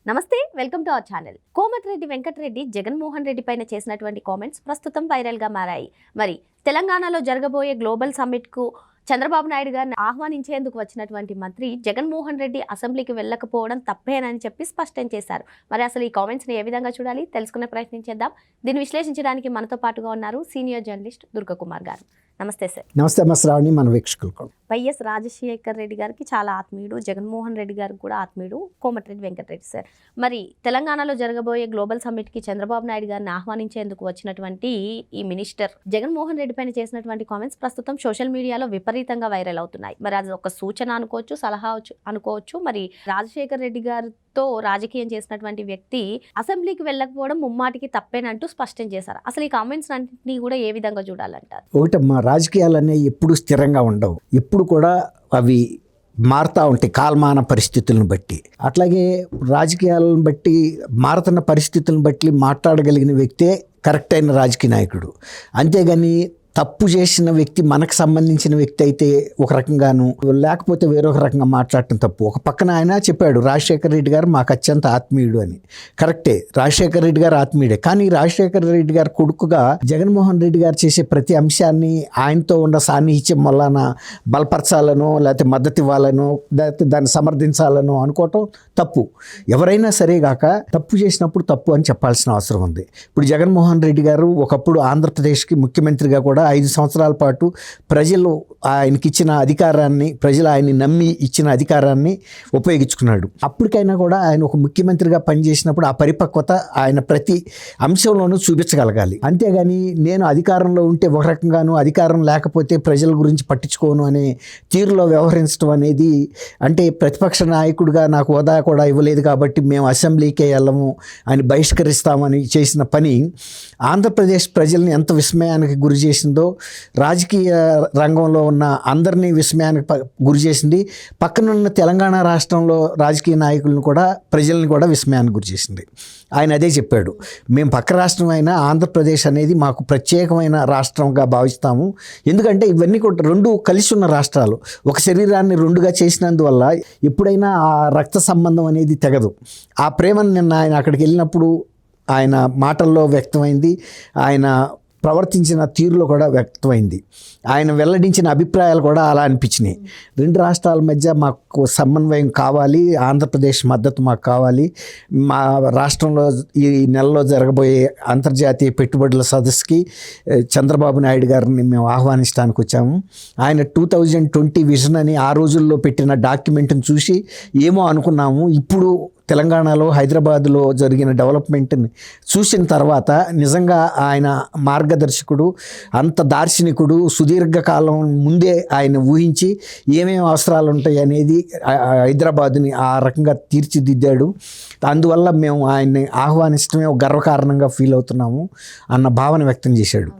నమస్తే, welcome to our channel. Komatireddy Venkatreddy Jaganmohan Reddy పైన చేసినటువంటి కామెంట్స్ ప్రస్తుతం వైరల్గా మారాయి. మరి తెలంగాణలో జరగబోయే గ్లోబల్ సమ్మిట్కు చంద్రబాబు నాయుడు గారిని ఆహ్వానించేందుకు వచ్చినటువంటి మంత్రి జగన్మోహన్ రెడ్డి అసెంబ్లీకి వెళ్ళకపోవడం తప్పేనని చెప్పి స్పష్టం చేశారు. మరి అసలు ఈ కామెంట్స్ని ఏ విధంగా చూడాలి తెలుసుకునే ప్రయత్నం చేద్దాం. దీన్ని విశ్లేషించడానికి మనతో పాటుగా ఉన్నారు సీనియర్ జర్నలిస్ట్ దుర్గకుమార్ గారు. నమస్తే సార్. నమస్తే శ్రావణి, మన వీక్షకులకు. వైఎస్ రాజశేఖర్ రెడ్డి గారికి చాలా ఆత్మీయుడు, జగన్మోహన్ రెడ్డి గారికి కూడా ఆత్మీయుడు కోమటిరెడ్డి వెంకటరెడ్డి సార్. మరి తెలంగాణలో జరగబోయే గ్లోబల్ సమ్మిట్కి చంద్రబాబు నాయుడు గారిని ఆహ్వానించేందుకు వచ్చినటువంటి ఈ మినిస్టర్ జగన్మోహన్ రెడ్డి పైన చేసినటువంటి కామెంట్స్ ప్రస్తుతం సోషల్ మీడియాలో విపరీతంగా వైరల్ అవుతున్నాయి. మరి అది ఒక సూచన అనుకోవచ్చు, సలహా అనుకోవచ్చు. మరి రాజశేఖర్ రెడ్డి గారితో రాజకీయం చేసినటువంటి వ్యక్తి అసెంబ్లీకి వెళ్ళకపోవడం ముమ్మాటికి తప్పేనంటూ స్పష్టం చేశారు. అసలు ఈ కామెంట్స్ అన్నింటినీ కూడా ఏ విధంగా చూడాలంటారు? ఒకటమ్మా, రాజకీయాలు అనేవి ఎప్పుడు స్థిరంగా ఉండవు, ఎప్పుడు కూడా అవి మారుతూ ఉంటాయి కాలమాన పరిస్థితులను బట్టి. అట్లాగే రాజకీయాలను బట్టి మారుతున్న పరిస్థితులను బట్టి మాట్లాడగలిగిన వ్యక్తే కరెక్ట్ అయిన రాజకీయ నాయకుడు. అంతేగాని తప్పు చేసిన వ్యక్తి మనకు సంబంధించిన వ్యక్తి అయితే ఒక రకంగాను, లేకపోతే వేరొక రకంగా మాట్లాడటం తప్పు. ఒక పక్కన ఆయన చెప్పాడు, రాజశేఖర రెడ్డి గారు మాకు అత్యంత ఆత్మీయుడు అని. కరెక్టే, రాజశేఖర రెడ్డి గారు ఆత్మీయుడే. కానీ రాజశేఖర రెడ్డి గారు కొడుకుగా జగన్మోహన్ రెడ్డి గారు చేసే ప్రతి అంశాన్ని ఆయనతో ఉన్న సాన్నిహిత్యం వలన బలపరచాలనో, లేకపోతే మద్దతు ఇవ్వాలనో, లేకపోతే దాన్ని సమర్థించాలనో అనుకోవటం తప్పు. ఎవరైనా సరే గాక తప్పు చేసినప్పుడు తప్పు అని చెప్పాల్సిన అవసరం ఉంది. ఇప్పుడు జగన్మోహన్ రెడ్డి గారు ఒకప్పుడు ఆంధ్రప్రదేశ్కి ముఖ్యమంత్రిగా కూడా 5 సంవత్సరాల పాటు ప్రజలు ఆయనకి ఇచ్చిన అధికారాన్ని, ప్రజలు ఆయన్ని నమ్మి ఇచ్చిన అధికారాన్ని ఉపయోగించుకున్నాడు. అప్పటికైనా కూడా ఆయన ఒక ముఖ్యమంత్రిగా పనిచేసినప్పుడు ఆ పరిపక్వత ఆయన ప్రతి అంశంలోనూ చూపించగలగాలి. అంతేగాని నేను అధికారంలో ఉంటే ఒక రకంగాను, అధికారం లేకపోతే ప్రజల గురించి పట్టించుకోను అనే తీరులో వ్యవహరించడం అనేది, అంటే ప్రతిపక్ష నాయకుడిగా నాకు హోదా కూడా ఇవ్వలేదు కాబట్టి మేము అసెంబ్లీకే వెళ్ళము అని బహిష్కరిస్తామని చేసిన పని ఆంధ్రప్రదేశ్ ప్రజల్ని ఎంత విస్మయానికి గురి చేసిందో, రాజకీయ రంగంలో ఉన్న అందరినీ విస్మయానికి గురి చేసింది. పక్కనున్న తెలంగాణ రాష్ట్రంలో రాజకీయ నాయకులను కూడా, ప్రజల్ని కూడా విస్మయానికి గురి చేసింది. ఆయన అదే చెప్పాడు, మేము పక్క రాష్ట్రం అయినా ఆంధ్రప్రదేశ్ అనేది మాకు ప్రత్యేకమైన రాష్ట్రంగా భావిస్తాము. ఎందుకంటే ఇవన్నీ కూడా రెండు కలిసి ఉన్న రాష్ట్రాలు. ఒక శరీరాన్ని రెండుగా చేసినందువల్ల ఎప్పుడైనా ఆ రక్త సంబంధం అనేది తెగదు. ఆ ప్రేమను నిన్న ఆయన అక్కడికి వెళ్ళినప్పుడు ఆయన మాటల్లో వ్యక్తమైంది, ఆయన ప్రవర్తించిన తీరులో కూడా వ్యక్తమైంది, ఆయన వెల్లడించిన అభిప్రాయాలు కూడా అలా అనిపించినాయి. రెండు రాష్ట్రాల మధ్య మాకు సమన్వయం కావాలి, ఆంధ్రప్రదేశ్ మద్దతు మాకు కావాలి. మా రాష్ట్రంలో ఈ నెలలో జరగబోయే అంతర్జాతీయ పెట్టుబడుల సదస్సుకి చంద్రబాబు నాయుడు గారిని మేము ఆహ్వానించడానికి వచ్చాము. ఆయన 2020 విజన్ అని ఆ రోజుల్లో పెట్టిన డాక్యుమెంట్ని చూసి ఏమో అనుకున్నాము. ఇప్పుడు తెలంగాణలో, హైదరాబాద్లో జరిగిన డెవలప్మెంట్ని చూసిన తర్వాత నిజంగా ఆయన మార్గదర్శకుడు, అంత దార్శనికుడు. సుదీర్ఘకాలం ముందే ఆయన ఊహించి ఏమేమి అవసరాలు ఉంటాయి అనేది హైదరాబాద్ని ఆ రకంగా తీర్చిదిద్దాడు. అందువల్ల మేము ఆయన్ని ఆహ్వానించడమే ఒక గర్వకారణంగా ఫీల్ అవుతున్నాము అన్న భావన వ్యక్తం చేశాడు.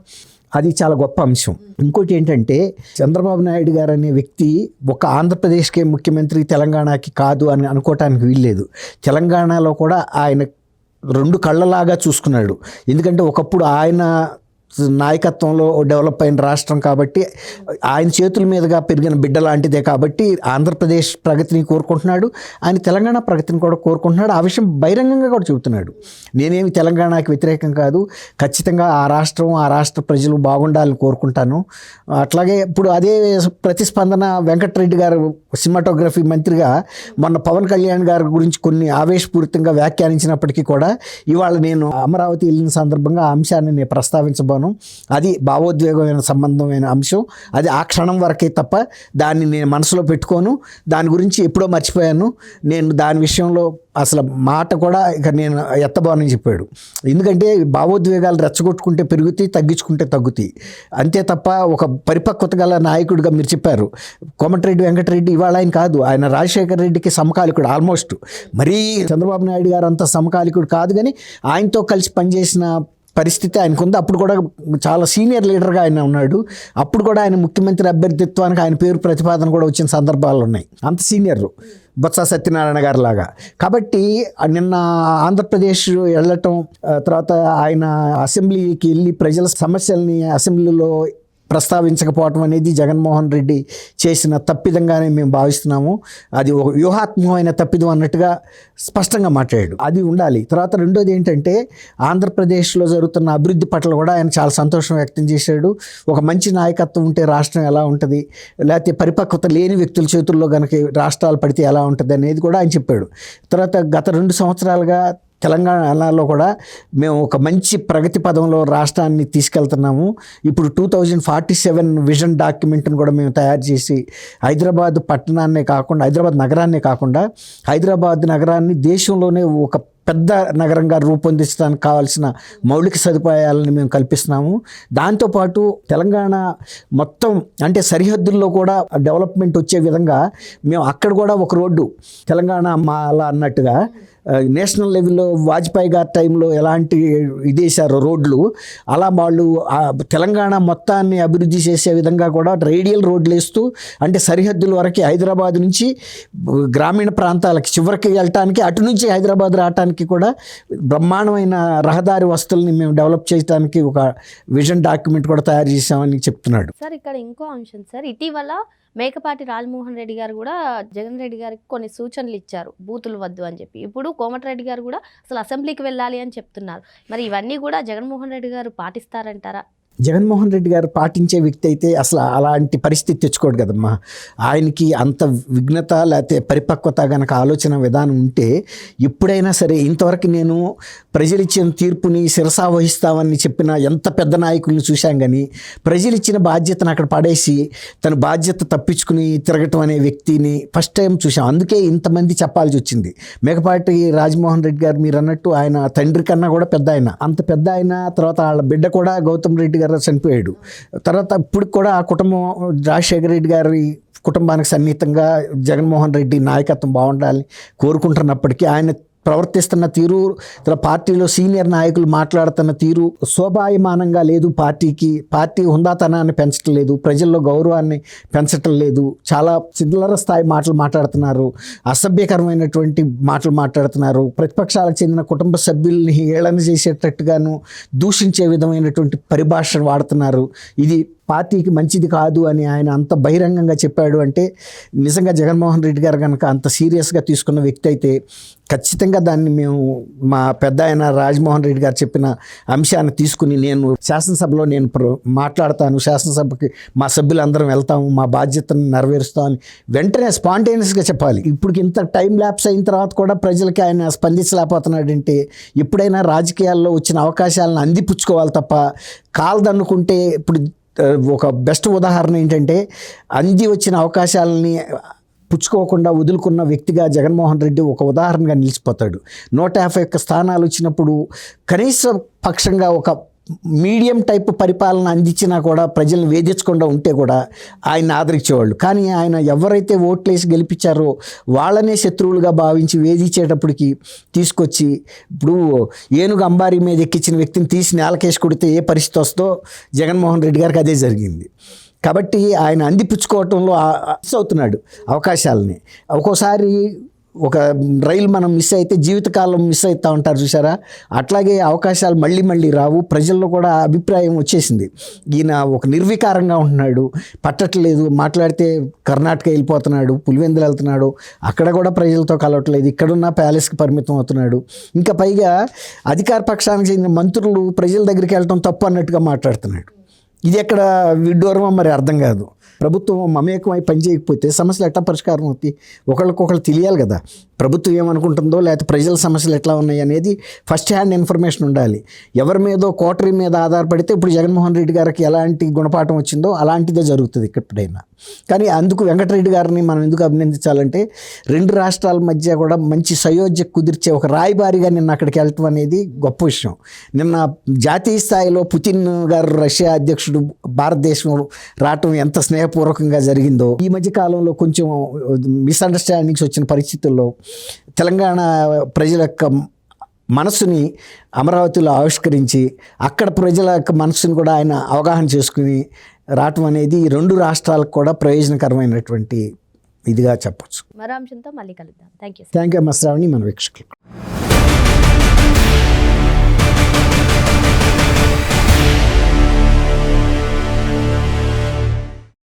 అది చాలా గొప్ప అంశం. ఇంకోటి ఏంటంటే, చంద్రబాబు నాయుడు గారు అనే వ్యక్తి ఒక ఆంధ్రప్రదేశ్కే ముఖ్యమంత్రి, తెలంగాణకి కాదు అని అనుకోవటానికి వీల్లేదు. తెలంగాణలో కూడా ఆయన రెండు కళ్ళలాగా చూసుకున్నాడు. ఎందుకంటే ఒకప్పుడు ఆయన నాయకత్వంలో డెవలప్ అయిన రాష్ట్రం కాబట్టి, ఆయన చేతుల మీదుగా పెరిగిన బిడ్డ లాంటిదే కాబట్టి ఆంధ్రప్రదేశ్ ప్రగతిని కోరుకుంటున్నాడు, ఆయన తెలంగాణ ప్రగతిని కూడా కోరుకుంటున్నాడు. ఆ విషయం బహిరంగంగా కూడా చెబుతున్నాడు. నేనేమి తెలంగాణకి వ్యతిరేకం కాదు, ఖచ్చితంగా ఆ రాష్ట్రం, ఆ రాష్ట్ర ప్రజలు బాగుండాలని కోరుకుంటాను. అట్లాగే ఇప్పుడు అదే ప్రతిస్పందన వెంకటరెడ్డి గారు సినిమాటోగ్రఫీ మంత్రిగా మొన్న పవన్ కళ్యాణ్ గారి గురించి కొన్ని ఆవేశపూరితంగా వ్యాఖ్యానించినప్పటికీ కూడా ఇవాళ నేను అమరావతి వెళ్ళిన సందర్భంగా ఆ అంశాన్ని నేను ప్రస్తావించబోను. అది భావోద్వేగమైన సంబంధమైన అంశం. అది ఆ క్షణం వరకే తప్ప దాన్ని నేను మనసులో పెట్టుకోను. దాని గురించి ఎప్పుడో మర్చిపోయాను. నేను దాని విషయంలో అసలు మాట కూడా ఇక నేను ఎత్తబోనని చెప్పాడు. ఎందుకంటే భావోద్వేగాలు రెచ్చగొట్టుకుంటే పెరుగుతాయి, తగ్గించుకుంటే తగ్గుతాయి. అంతే తప్ప ఒక పరిపక్వత గల నాయకుడిగా మీరు చెప్పారు. కోమటిరెడ్డి వెంకటరెడ్డి ఇవాళ ఆయన కాదు, ఆయన రాజశేఖర రెడ్డికి సమకాలికుడు ఆల్మోస్ట్. మరీ చంద్రబాబు నాయుడు గారు అంత సమకాలికుడు కాదు, కానీ ఆయనతో కలిసి పనిచేసిన పరిస్థితి ఆయనకు ఉంది. అప్పుడు కూడా చాలా సీనియర్ లీడర్గా ఆయన ఉన్నాడు. అప్పుడు కూడా ఆయన ముఖ్యమంత్రి అభ్యర్థిత్వానికి ఆయన పేరు ప్రతిపాదన కూడా వచ్చిన సందర్భాలు ఉన్నాయి. అంత సీనియర్ బొత్స సత్యనారాయణ గారి లాగా. కాబట్టి నిన్న ఆంధ్రప్రదేశ్ వెళ్ళటం, తర్వాత ఆయన అసెంబ్లీకి వెళ్ళి ప్రజల సమస్యల్ని అసెంబ్లీలో ప్రస్తావించకపోవటం అనేది జగన్మోహన్ రెడ్డి చేసిన తప్పిదంగానే మేము భావిస్తున్నాము. అది ఒక వ్యూహాత్మకమైన తప్పిదం అన్నట్టుగా స్పష్టంగా మాట్లాడాడు. అది ఉండాలి. తర్వాత రెండోది ఏంటంటే ఆంధ్రప్రదేశ్లో జరుగుతున్న అభివృద్ధి పట్ల కూడా ఆయన చాలా సంతోషం వ్యక్తం చేశాడు. ఒక మంచి నాయకత్వం ఉంటే రాష్ట్రం ఎలా ఉంటుంది, లేకపోతే పరిపక్వత లేని వ్యక్తుల చేతుల్లో కనుక రాష్ట్రాలు పడితే ఎలా ఉంటుంది అనేది కూడా ఆయన చెప్పాడు. తర్వాత గత 2 సంవత్సరాలుగా తెలంగాణలో కూడా మేము ఒక మంచి ప్రగతి పదంలో రాష్ట్రాన్ని తీసుకెళ్తున్నాము. ఇప్పుడు 2047 విజన్ డాక్యుమెంట్ని కూడా మేము తయారు చేసి హైదరాబాద్ పట్టణాన్నే కాకుండా, హైదరాబాద్ నగరాన్నే కాకుండా హైదరాబాద్ నగరాన్ని దేశంలోనే ఒక పెద్ద నగరంగా రూపొందించడానికి కావాల్సిన మౌలిక సదుపాయాలను మేము కల్పిస్తున్నాము. దాంతోపాటు తెలంగాణ మొత్తం అంటే సరిహద్దుల్లో కూడా డెవలప్మెంట్ వచ్చే విధంగా మేము అక్కడ కూడా ఒక రోడ్డు తెలంగాణ మాల అన్నట్టుగా నేషనల్ లెవెల్లో వాజ్పేయి గారి టైంలో ఎలాంటి ఇదేశారు రోడ్లు, అలా వాళ్ళు తెలంగాణ మొత్తాన్ని అభివృద్ధి చేసే విధంగా కూడా రేడియల్ రోడ్లు వేస్తూ, అంటే సరిహద్దుల వరకు హైదరాబాద్ నుంచి గ్రామీణ ప్రాంతాలకి చివరికి వెళ్ళటానికి, అటు నుంచి హైదరాబాద్ రావడానికి కూడా బ్రహ్మాండమైన రహదారి వస్తువుల్ని మేము డెవలప్ చేయడానికి ఒక విజన్ డాక్యుమెంట్ కూడా తయారు చేసామని చెప్తున్నాడు. సార్ ఇక్కడ ఇంకో అంశం సార్, ఇటీవల మేకపాటి రాజమోహన్ రెడ్డి గారు కూడా జగన్ రెడ్డి గారికి కొన్ని సూచనలు ఇచ్చారు, బూతులు వద్దు అని చెప్పి. ఇప్పుడు కోమటిరెడ్డి గారు కూడా అసలు అసెంబ్లీకి వెళ్ళాలి అని చెప్తున్నారు. మరి ఇవన్నీ కూడా జగన్మోహన్ రెడ్డి గారు పాటిస్తారంటారా? జగన్మోహన్ రెడ్డి గారు పాటించే వ్యక్తి అయితే అసలు అలాంటి పరిస్థితి తెచ్చుకోడు కదమ్మా. ఆయనకి అంత విఘ్నత లేకపోతే పరిపక్వత గనక ఆలోచన విధానం ఉంటే ఎప్పుడైనా సరే, ఇంతవరకు నేను ప్రజలు ఇచ్చిన తీర్పుని శిరసా వహిస్తామని చెప్పిన ఎంత పెద్ద నాయకుల్ని చూశాం, కానీ ప్రజలు ఇచ్చిన బాధ్యతను అక్కడ పడేసి తన బాధ్యత తప్పించుకుని తిరగటం అనే వ్యక్తిని ఫస్ట్ టైం చూసాం. అందుకే ఇంతమంది చెప్పాల్సి వచ్చింది. మేకపాటి రాజమోహన్ రెడ్డి గారు మీరు అన్నట్టు ఆయన తండ్రి కన్నా కూడా పెద్ద ఆయన, అంత పెద్ద ఆయన. తర్వాత వాళ్ళ బిడ్డ కూడా గౌతమ్ రెడ్డి గారు చనిపోయాడు. తర్వాత ఇప్పుడు కూడా ఆ కుటుంబం రాజశేఖర రెడ్డి గారి కుటుంబానికి సన్నిహితంగా జగన్మోహన్ రెడ్డి నాయకత్వం బాగుండాలని కోరుకుంటున్నప్పటికీ ఆయన ప్రవర్తిస్తున్న తీరు, పార్టీలో సీనియర్ నాయకులు మాట్లాడుతున్న తీరు శోభాయమానంగా లేదు. పార్టీ హుందాతనాన్ని పెంచడం లేదు, ప్రజల్లో గౌరవాన్ని పెంచటం లేదు. చాలా చిల్లర స్థాయి మాటలు మాట్లాడుతున్నారు, అసభ్యకరమైనటువంటి మాటలు మాట్లాడుతున్నారు. ప్రతిపక్షాలకు చెందిన కుటుంబ సభ్యుల్ని హేళన చేసేటట్టుగాను దూషించే విధమైనటువంటి పరిభాష వాడుతున్నారు. ఇది పార్టీకి మంచిది కాదు అని ఆయన అంత బహిరంగంగా చెప్పాడు. అంటే నిజంగా జగన్మోహన్ రెడ్డి గారు కనుక అంత సీరియస్గా తీసుకున్న వ్యక్తి అయితే ఖచ్చితంగా దాన్ని మేము మా పెద్ద ఆయన రాజమోహన్ రెడ్డి గారు చెప్పిన అంశాన్ని తీసుకుని నేను శాసనసభలో నేను మాట్లాడతాను, శాసనసభకి మా సభ్యులందరం వెళ్తాము, మా బాధ్యతను నెరవేరుస్తామని వెంటనే స్పాంటేనియస్గా చెప్పాలి. ఇప్పుడు ఇంత టైం ల్యాప్స్ అయిన తర్వాత కూడా ప్రజలకి ఆయన స్పందించలేకపోతున్నాడంటే ఎప్పుడైనా రాజకీయాల్లో వచ్చిన అవకాశాలను అందిపుచ్చుకోవాలి తప్ప కాల్దన్నుకుంటే. ఇప్పుడు ఒక బెస్ట్ ఉదాహరణ ఏంటంటే అంది వచ్చిన అవకాశాలని పుచ్చుకోకుండా వదులుకున్న వ్యక్తిగా జగన్మోహన్ రెడ్డి ఒక ఉదాహరణగా నిలిచిపోతాడు. 151 స్థానాలు వచ్చినప్పుడు కనీస పక్షంగా ఒక మీడియం టైప్ పరిపాలన అందించినా కూడా ప్రజలను వేధించకుండా ఉంటే కూడా ఆయన ఆదరించేవాళ్ళు. కానీ ఆయన ఎవరైతే ఓట్లేసి గెలిపించారో వాళ్ళనే శత్రువులుగా భావించి వేధించేటప్పటికి తీసుకొచ్చి, ఇప్పుడు ఏనుగు అంబారీ మీద ఎక్కించిన వ్యక్తిని తీసి నేలకేసి కొడితే ఏ పరిస్థితి వస్తుందో జగన్మోహన్ రెడ్డి గారికి అదే జరిగింది. కాబట్టి ఆయన అందిపుచ్చుకోవటంలో మిస్ అవుతున్నాడు అవకాశాలని. ఒక్కోసారి ఒక రైలు మనం మిస్ అయితే జీవితకాలం మిస్ అవుతూ ఉంటారు చూసారా, అట్లాగే అవకాశాలు మళ్ళీ మళ్ళీ రావు. ప్రజల్లో కూడా అభిప్రాయం వచ్చేసింది, ఈయన ఒక నిర్వికారంగా ఉంటున్నాడు, పట్టట్లేదు, మాట్లాడితే కర్ణాటక వెళ్ళిపోతున్నాడు, పులివెందులు వెళ్తున్నాడు, అక్కడ కూడా ప్రజలతో కలవట్లేదు, ఇక్కడున్న ప్యాలెస్కి పరిమితం అవుతున్నాడు. ఇంకా పైగా అధికార పక్షానికి చెందిన మంత్రులు ప్రజల దగ్గరికి వెళ్ళటం తప్పు అన్నట్టుగా మాట్లాడుతున్నాడు. ఇది ఎక్కడ విడ్డూరమో మరి అర్థం కాదు. ప్రభుత్వం మమేకమై పనిచేయకపోతే సమస్యలు ఎట్లా పరిష్కారం అవుతాయి? ఒకళ్ళకొకళ్ళు తెలియాలి కదా, ప్రభుత్వం ఏమనుకుంటుందో లేకపోతే ప్రజల సమస్యలు ఎట్లా ఉన్నాయి అనేది ఫస్ట్ హ్యాండ్ ఇన్ఫర్మేషన్ ఉండాలి. ఎవరి మీదో కోటరీ మీద ఆధారపడితే ఇప్పుడు జగన్మోహన్ రెడ్డి గారికి ఎలాంటి గుణపాఠం వచ్చిందో అలాంటిదే జరుగుతుంది ఎప్పుడైనా. కానీ అందుకు వెంకటరెడ్డి గారిని మనం ఎందుకు అభినందించాలంటే 2 రాష్ట్రాల మధ్య కూడా మంచి సయోధ్య కుదిర్చే ఒక రాయబారిగా నిన్న అక్కడికి వెళ్ళటం అనేది గొప్ప విషయం. నిన్న జాతీయ స్థాయిలో పుతిన్ గారు రష్యా అధ్యక్షుడు భారతదేశం రావటం ఎంత స్నేహపూర్వకంగా జరిగిందో, ఈ మధ్య కాలంలో కొంచెం మిస్అండర్స్టాండింగ్స్ వచ్చిన పరిస్థితుల్లో తెలంగాణ ప్రజల యొక్క మనస్సుని అమరావతిలో ఆవిష్కరించి అక్కడ ప్రజల యొక్క మనస్సుని కూడా ఆయన అవగాహన చేసుకుని రావటం అనేది 2 రాష్ట్రాలకు కూడా ప్రయోజనకరమైనటువంటి ఇదిగా చెప్పచ్చు. మరో అంశంతో మళ్ళీ కలుద్దాం. Thank you. థ్యాంక్ యూ అమ్మ శ్రావణి, మన వీక్షకులు.